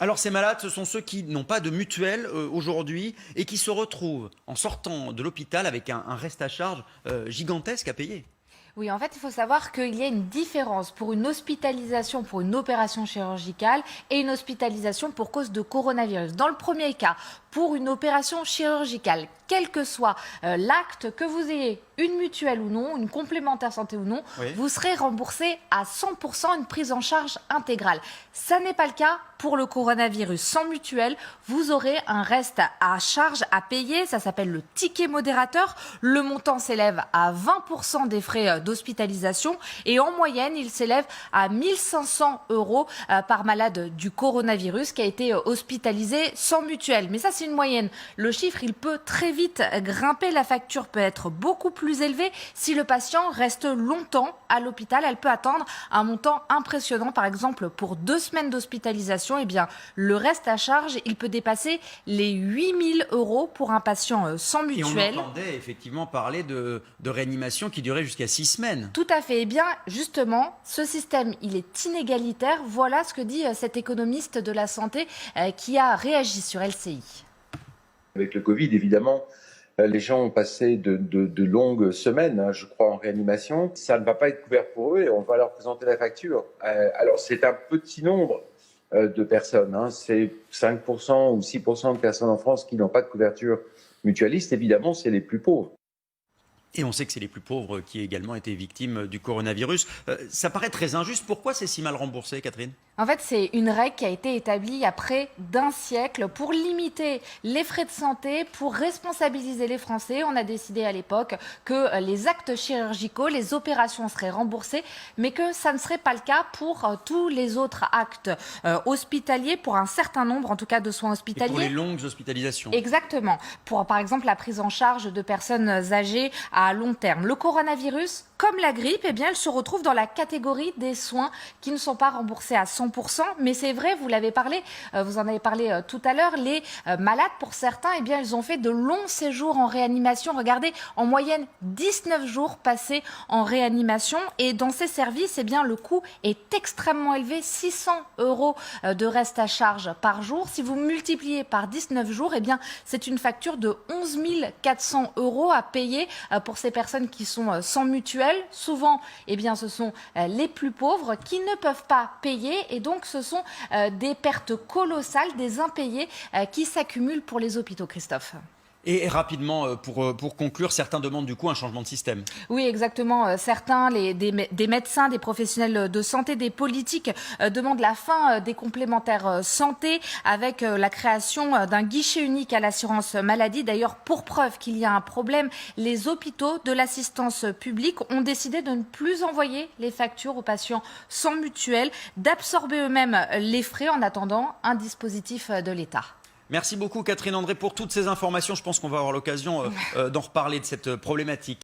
Alors ces malades, ce sont ceux qui n'ont pas de mutuelle aujourd'hui et qui se retrouvent en sortant de l'hôpital avec un reste à charge gigantesque à payer. Oui, en fait, il faut savoir qu'il y a une différence pour une hospitalisation pour une opération chirurgicale et une hospitalisation pour cause de coronavirus. Dans le premier cas, pour une opération chirurgicale, quel que soit l'acte, que vous ayez une mutuelle ou non, une complémentaire santé ou non, Oui. vous serez remboursé à 100% une prise en charge intégrale. Ça n'est pas le cas pour le coronavirus. Sans mutuelle, vous aurez un reste à charge à payer. Ça s'appelle le ticket modérateur. Le montant s'élève à 20% des frais d'hospitalisation et en moyenne, il s'élève à 1 500 € par malade du coronavirus qui a été hospitalisé sans mutuelle. Mais ça, c'est une moyenne. Le chiffre, il peut très vite grimper. La facture peut être beaucoup plus élevée. Si le patient reste longtemps à l'hôpital, elle peut atteindre un montant impressionnant. Par exemple, pour 2 semaines d'hospitalisation, eh bien, le reste à charge, il peut dépasser les 8 000 € pour un patient sans mutuelle. Et on entendait effectivement parler de réanimation qui durait jusqu'à 6 semaines. Tout à fait. Eh bien, justement, ce système, il est inégalitaire. Voilà ce que dit cet économiste de la santé qui a réagi sur LCI. Avec le Covid, évidemment, les gens ont passé de longues semaines, je crois, en réanimation. Ça ne va pas être couvert pour eux et on va leur présenter la facture. Alors, c'est un petit nombre de personnes. C'est 5% ou 6% de personnes en France qui n'ont pas de couverture mutualiste. Évidemment, c'est les plus pauvres. Et on sait que c'est les plus pauvres qui ont également été victimes du coronavirus. Ça paraît très injuste. Pourquoi c'est si mal remboursé, Catherine ? En fait, c'est une règle qui a été établie il y a près d'un siècle pour limiter les frais de santé, pour responsabiliser les Français. On a décidé à l'époque que les actes chirurgicaux, les opérations seraient remboursées, mais que ça ne serait pas le cas pour tous les autres actes hospitaliers, pour un certain nombre en tout cas de soins hospitaliers. Et pour les longues hospitalisations. Exactement. Pour par exemple la prise en charge de personnes âgées à long terme. Le coronavirus, comme la grippe, eh bien, elle se retrouve dans la catégorie des soins qui ne sont pas remboursés à 100%. Mais c'est vrai, vous l'avez parlé, vous en avez parlé tout à l'heure, les malades, pour certains, eh bien, ils ont fait de longs séjours en réanimation. Regardez, en moyenne, 19 jours passés en réanimation. Et dans ces services, eh bien, le coût est extrêmement élevé, 600 € de reste à charge par jour. Si vous multipliez par 19 jours, eh bien, c'est une facture de 11 400 € à payer pour ces personnes qui sont sans mutuelle. Souvent, eh bien, ce sont les plus pauvres qui ne peuvent pas payer et donc ce sont des pertes colossales, des impayés qui s'accumulent pour les hôpitaux, Christophe. Et rapidement, pour conclure, certains demandent du coup un changement de système. Oui, exactement. Certains, des médecins, des professionnels de santé, des politiques demandent la fin des complémentaires santé avec la création d'un guichet unique à l'assurance maladie. D'ailleurs, pour preuve qu'il y a un problème, les hôpitaux de l'assistance publique ont décidé de ne plus envoyer les factures aux patients sans mutuelle, d'absorber eux-mêmes les frais en attendant un dispositif de l'État. Merci beaucoup Catherine André pour toutes ces informations. Je pense qu'on va avoir l'occasion d'en reparler de cette problématique.